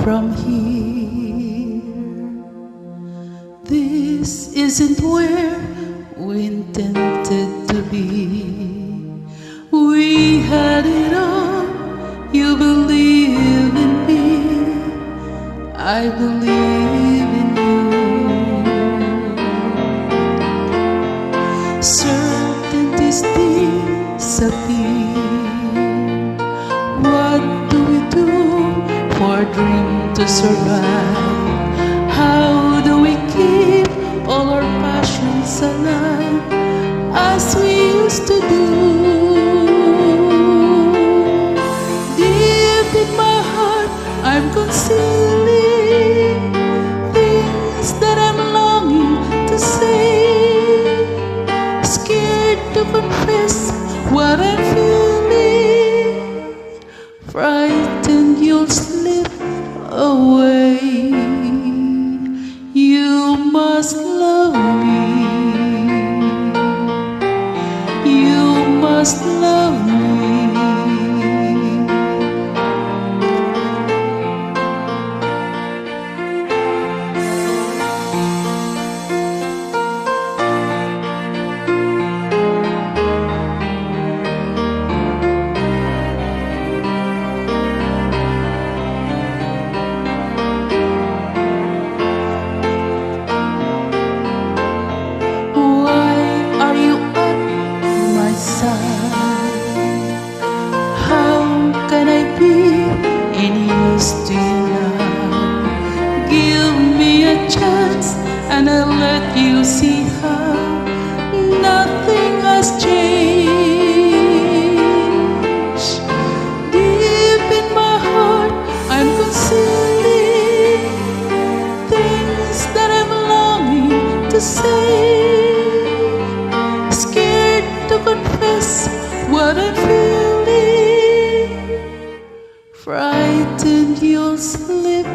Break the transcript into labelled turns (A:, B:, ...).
A: from here. This isn't where we intended to be. We had it all. You believe in me, I believe in you. Certainties disappear. What do we do for a dream to survive? How do we keep all our passions alive as we used to do? Deep in my heart, I'm concealing things that I'm longing to say, scared to confess what I'm feeling, frightened you'll slip away. You must love me, you must love me. How can I be any use to you now? Give me a chance and I'll let you see how nothing has changed. Deep in my heart, I'm concealing things that I'm longing to say, scared to confess what I'm feeling, frightened you'll slip